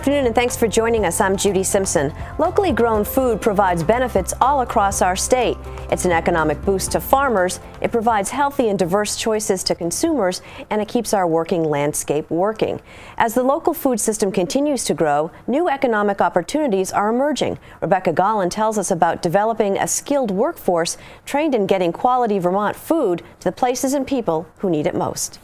afternoon and thanks for joining us. I'm Judy Simpson. Locally grown food provides benefits all across our state. It's an economic boost to farmers, it provides healthy and diverse choices to consumers, and it keeps our working landscape working. As the local food system continues to grow, new economic opportunities are emerging. Rebecca Gollin tells us about developing a skilled workforce trained in getting quality Vermont food to the places and people who need it most.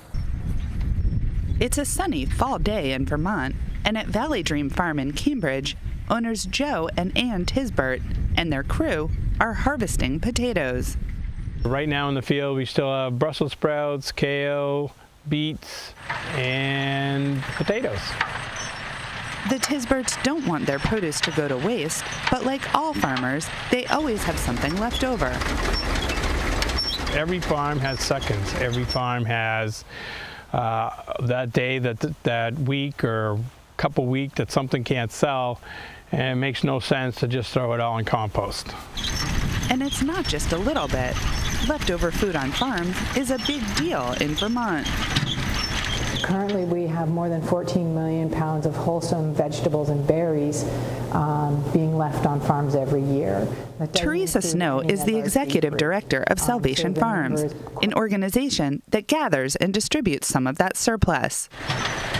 It's a sunny fall day in Vermont, and at Valley Dream Farm in Cambridge, owners Joe and Ann Tisbert and their crew are harvesting potatoes. Right now in the field we still have Brussels sprouts, kale, beets, and potatoes. The Tisberts don't want their produce to go to waste, but like all farmers, they always have something left over. Every farm has seconds. Every farm has that day, that week or couple week that something can't sell, and it makes no sense to just throw it all in compost. And it's not just a little bit. Leftover food on farms is a big deal in Vermont. Currently, we have more than 14 million pounds of wholesome vegetables and berries being left on farms every year. Theresa Snow is the executive director of Salvation Farms, an organization that gathers and distributes some of that surplus.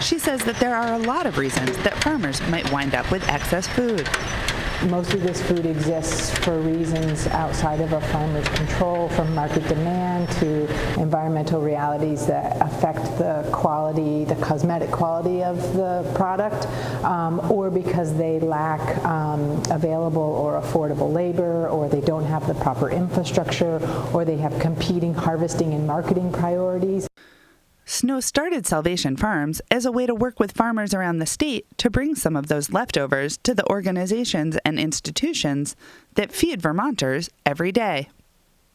She says that there are a lot of reasons that farmers might wind up with excess food. Most of this food exists for reasons outside of a farmer's control, from market demand to environmental realities that affect the quality, the cosmetic quality of the product, or because they lack available or affordable labor, or they don't have the proper infrastructure, or they have competing harvesting and marketing priorities. Snow started Salvation Farms as a way to work with farmers around the state to bring some of those leftovers to the organizations and institutions that feed Vermonters every day.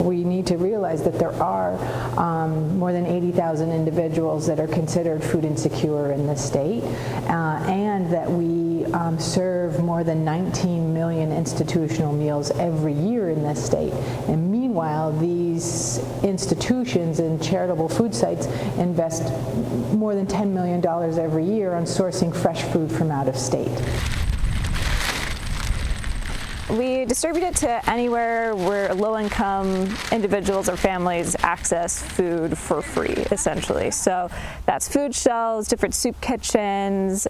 We need to realize that there are more than 80,000 individuals that are considered food insecure in the state, and that we serve more than 19 million institutional meals every year in this state. And meanwhile, these institutions and charitable food sites invest more than $10 million every year on sourcing fresh food from out of state. We distribute it to anywhere where low-income individuals or families access food for free, essentially. So that's food shelves, different soup kitchens,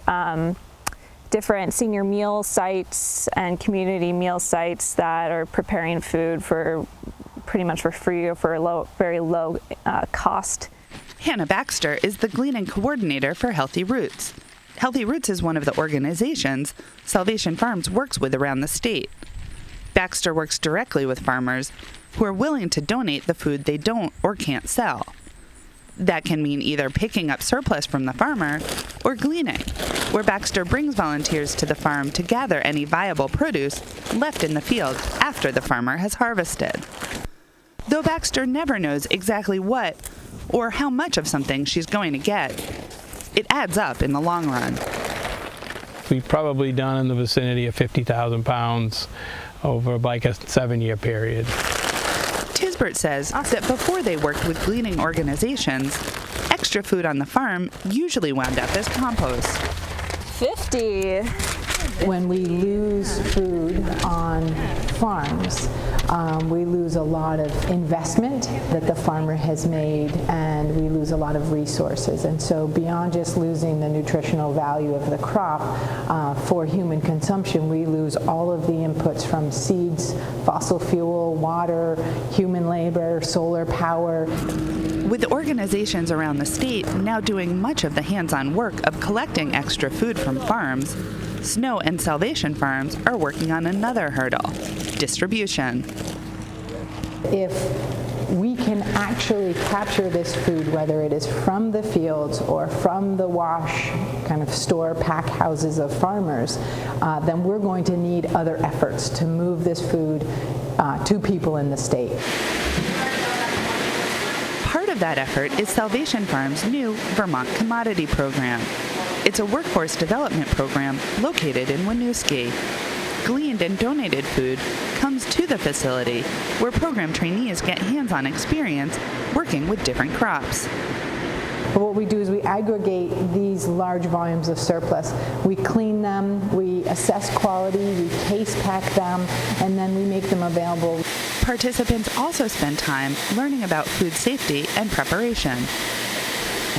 different senior meal sites and community meal sites that are preparing food for pretty much for free or for a very low cost. Hannah Baxter is the gleaning coordinator for Healthy Roots. Healthy Roots is one of the organizations Salvation Farms works with around the state. Baxter works directly with farmers who are willing to donate the food they don't or can't sell. That can mean either picking up surplus from the farmer or gleaning, where Baxter brings volunteers to the farm to gather any viable produce left in the field after the farmer has harvested. Though Baxter never knows exactly what or how much of something she's going to get, it adds up in the long run. We've probably done in the vicinity of 50,000 pounds over like a 7-year period. Tisbert says that before they worked with gleaning organizations, extra food on the farm usually wound up as compost. 50. When we lose food on farms, we lose a lot of investment that the farmer has made, and we lose a lot of resources. And so beyond just losing the nutritional value of the crop for human consumption, we lose all of the inputs from seeds, fossil fuel, water, human labor, solar power. With organizations around the state now doing much of the hands-on work of collecting extra food from farms, Snow and Salvation Farms are working on another hurdle: distribution. If we can actually capture this food, whether it is from the fields or from the wash kind of store pack houses of farmers, then we're going to need other efforts to move this food to people in the state. Part of that effort is Salvation Farms' new Vermont Commodity Program. It's a workforce development program located in Winooski. Gleaned and donated food comes to the facility where program trainees get hands-on experience working with different crops. But what we do is we aggregate these large volumes of surplus. We clean them, we assess quality, we case pack them, and then we make them available. Participants also spend time learning about food safety and preparation.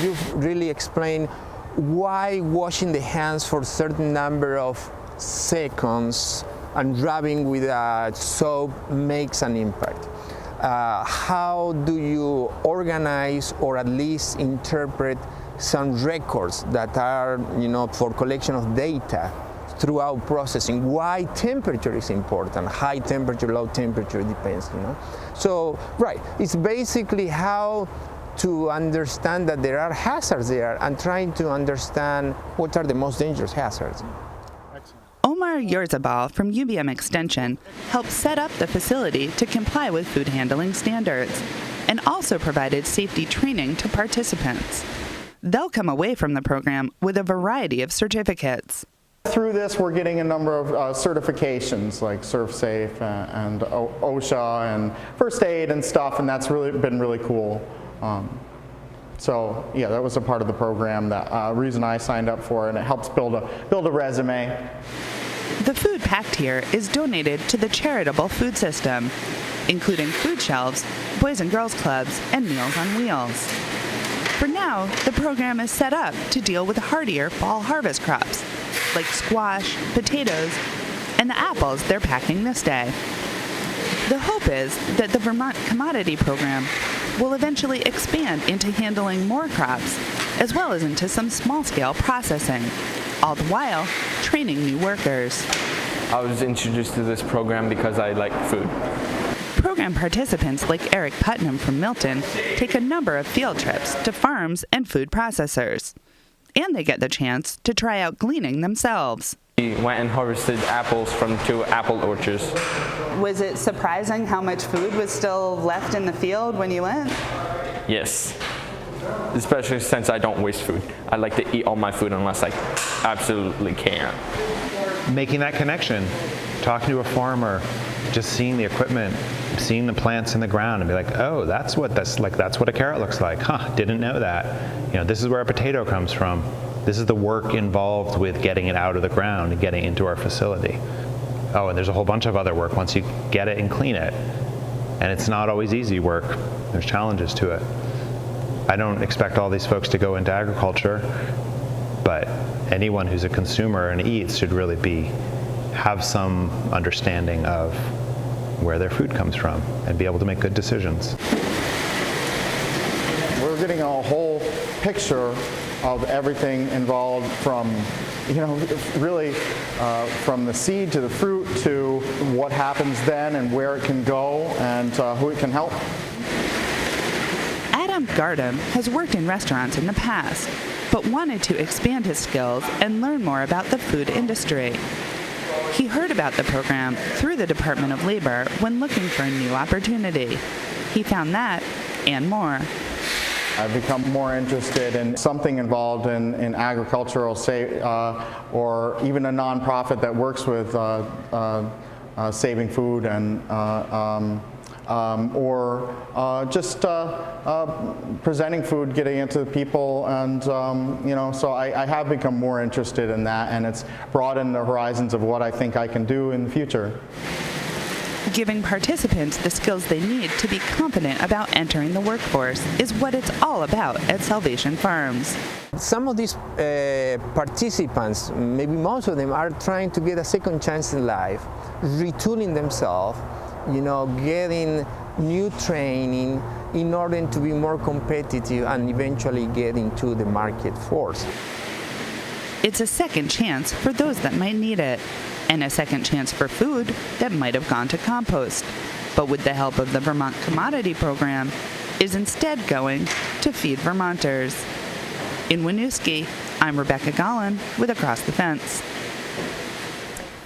You've really explained why washing the hands for a certain number of seconds and rubbing with soap makes an impact. How do you organize or at least interpret some records that are, for collection of data throughout processing? Why temperature is important? High temperature, low temperature, depends, So, right, it's basically how to understand that there are hazards there and trying to understand what are the most dangerous hazards. Omar Yorzabal from UVM Extension helped set up the facility to comply with food handling standards and also provided safety training to participants. They'll come away from the program with a variety of certificates. Through this, we're getting a number of certifications like ServSafe and OSHA and first aid and stuff, and that's really been really cool. So yeah, that was a part of the program, that reason I signed up for, and it helps build a resume. The food packed here is donated to the charitable food system, including food shelves, Boys and Girls Clubs, and Meals on Wheels. For now, the program is set up to deal with hardier fall harvest crops, like squash, potatoes, and the apples they're packing this day. The hope is that the Vermont Commodity Program will eventually expand into handling more crops, as well as into some small-scale processing, all the while training new workers. I was introduced to this program because I like food. Program participants like Eric Putnam from Milton take a number of field trips to farms and food processors. And they get the chance to try out gleaning themselves. We went and harvested apples from 2 apple orchards. Was it surprising how much food was still left in the field when you went? Yes, especially since I don't waste food. I like to eat all my food unless I absolutely can't. Making that connection, talking to a farmer, just seeing the equipment, seeing the plants in the ground and be like, oh, that's what a carrot looks like. Huh, didn't know that. This is where a potato comes from. This is the work involved with getting it out of the ground and getting it into our facility. Oh, and there's a whole bunch of other work once you get it and clean it. And it's not always easy work. There's challenges to it. I don't expect all these folks to go into agriculture, but anyone who's a consumer and eats should really have some understanding of where their food comes from and be able to make good decisions. We're getting a whole picture of everything involved from, really from the seed to the fruit to what happens then and where it can go and who it can help. Adam Gardam has worked in restaurants in the past, but wanted to expand his skills and learn more about the food industry. He heard about the program through the Department of Labor when looking for a new opportunity. He found that and more. I've become more interested in something involved in agricultural, or even a nonprofit that works with saving food and or just presenting food, getting it to the people, and so I have become more interested in that, and it's broadened the horizons of what I think I can do in the future. Giving participants the skills they need to be confident about entering the workforce is what it's all about at Salvation Farms. Some of these participants, maybe most of them, are trying to get a second chance in life, retooling themselves, getting new training in order to be more competitive and eventually get into the market force. It's a second chance for those that might need it, and a second chance for food that might have gone to compost, but with the help of the Vermont Commodity Program, is instead going to feed Vermonters. In Winooski, I'm Rebecca Gollin with Across the Fence.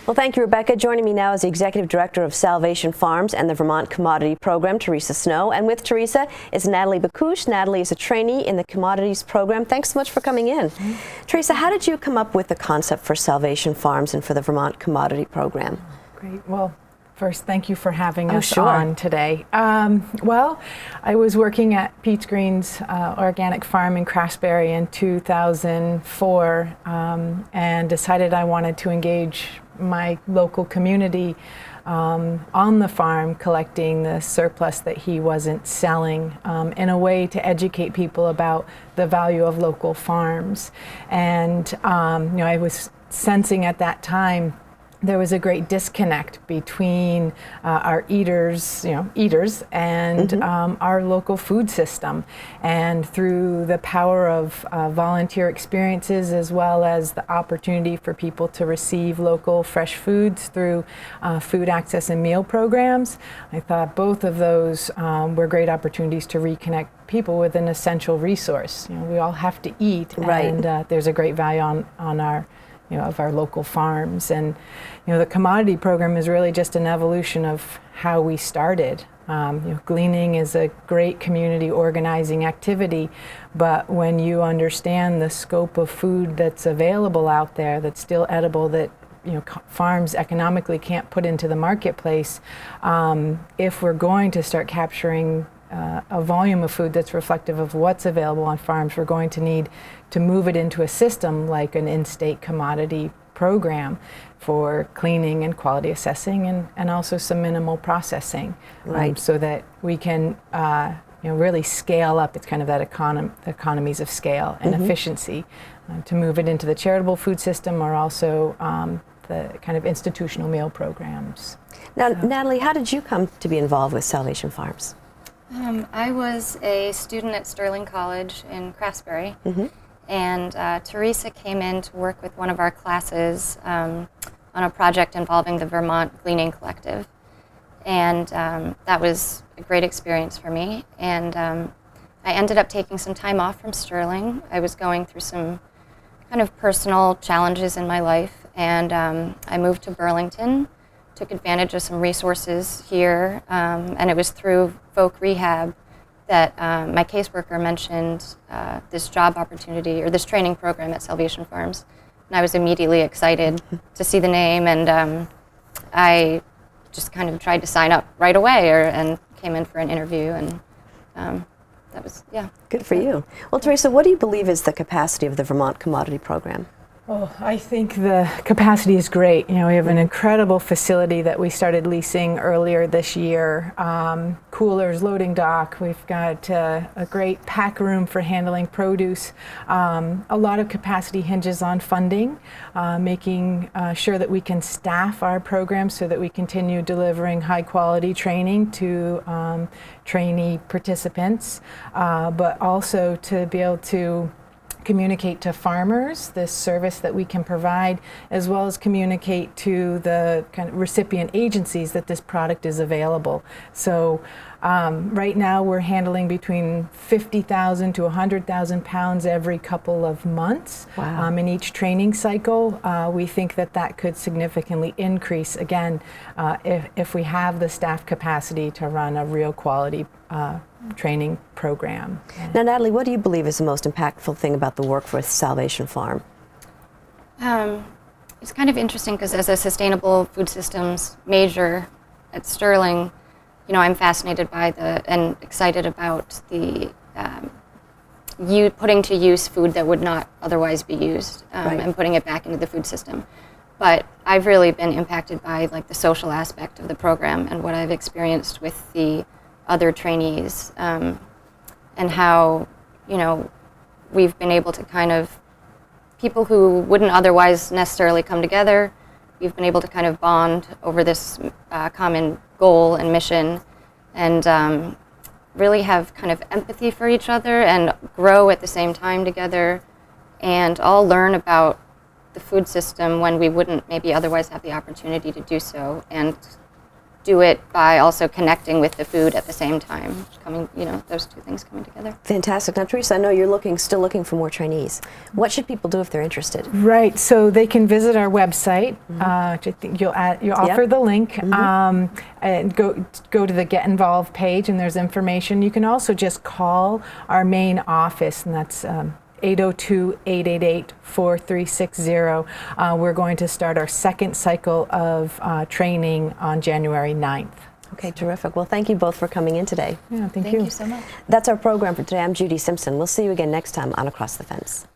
Well, thank you, Rebecca. Joining me now is the Executive Director of Salvation Farms and the Vermont Commodity Program, Theresa Snow. And with Theresa is Natalie Bakush. Natalie is a trainee in the Commodities Program. Thanks so much for coming in. Theresa, how did you come up with the concept for Salvation Farms and for the Vermont Commodity Program? Great. Well, First, thank you for having us sure. on today. Well, I was working at Pete's Green's organic farm in Craftsbury in 2004 and decided I wanted to engage my local community on the farm, collecting the surplus that he wasn't selling in a way to educate people about the value of local farms. And I was sensing at that time there was a great disconnect between our eaters and our local food system. And through the power of volunteer experiences, as well as the opportunity for people to receive local fresh foods through food access and meal programs, I thought both of those were great opportunities to reconnect people with an essential resource. We all have to eat, right. And there's a great value on our of our local farms. And the commodity program is really just an evolution of how we started. Gleaning is a great community organizing activity, but when you understand the scope of food that's available out there, that's still edible, that farms economically can't put into the marketplace, if we're going to start capturing a volume of food that's reflective of what's available on farms, we're going to need to move it into a system like an in-state commodity program for cleaning and quality assessing and also some minimal processing, right. So that we can really scale up. It's kind of that economies of scale and efficiency to move it into the charitable food system or also the kind of institutional meal programs. Now, Natalie, how did you come to be involved with Salvation Farms? I was a student at Sterling College in Craftsbury, and Theresa came in to work with one of our classes on a project involving the Vermont Gleaning Collective, and that was a great experience for me. And I ended up taking some time off from Sterling. I was going through some kind of personal challenges in my life, and I moved to Burlington. Took advantage of some resources here, and it was through Folk Rehab that my caseworker mentioned this job opportunity or this training program at Salvation Farms, and I was immediately excited to see the name, and I just kind of tried to sign up right away and came in for an interview, and that was, Good for you. Well, Theresa, what do you believe is the capacity of the Vermont Commodity Program? Oh, I think the capacity is great. We have an incredible facility that we started leasing earlier this year. Coolers, loading dock. We've got a great pack room for handling produce. A lot of capacity hinges on funding, making sure that we can staff our programs so that we continue delivering high quality training to trainee participants, but also to be able to communicate to farmers this service that we can provide, as well as communicate to the kind of recipient agencies that this product is available. So right now we're handling between 50,000 to 100,000 pounds every couple of months. Wow. In each training cycle. We think that could significantly increase, again, if we have the staff capacity to run a real quality training program. Now, Natalie, what do you believe is the most impactful thing about the work with Salvation Farm? It's kind of interesting because as a sustainable food systems major at Sterling, I'm fascinated by and excited about the putting to use food that would not otherwise be used, right. and putting it back into the food system. But I've really been impacted by the social aspect of the program and what I've experienced with the other trainees, and how we've been able to kind of, people who wouldn't otherwise necessarily come together, we've been able to kind of bond over this common goal and mission, and really have kind of empathy for each other and grow at the same time together, and all learn about the food system when we wouldn't maybe otherwise have the opportunity to do so, and do it by also connecting with the food at the same time, those two things coming together. Fantastic. Now, Theresa, I know you're still looking for more trainees. What should people do if they're interested? Right, so they can visit our website. I think you'll offer the link, and go to the Get Involved page, and there's information. You can also just call our main office, and that's 802-888-4360. We're going to start our second cycle of training on January 9th. Okay, terrific. Well, thank you both for coming in today. Yeah, thank Thank you so much. That's our program for today. I'm Judy Simpson. We'll see you again next time on Across the Fence.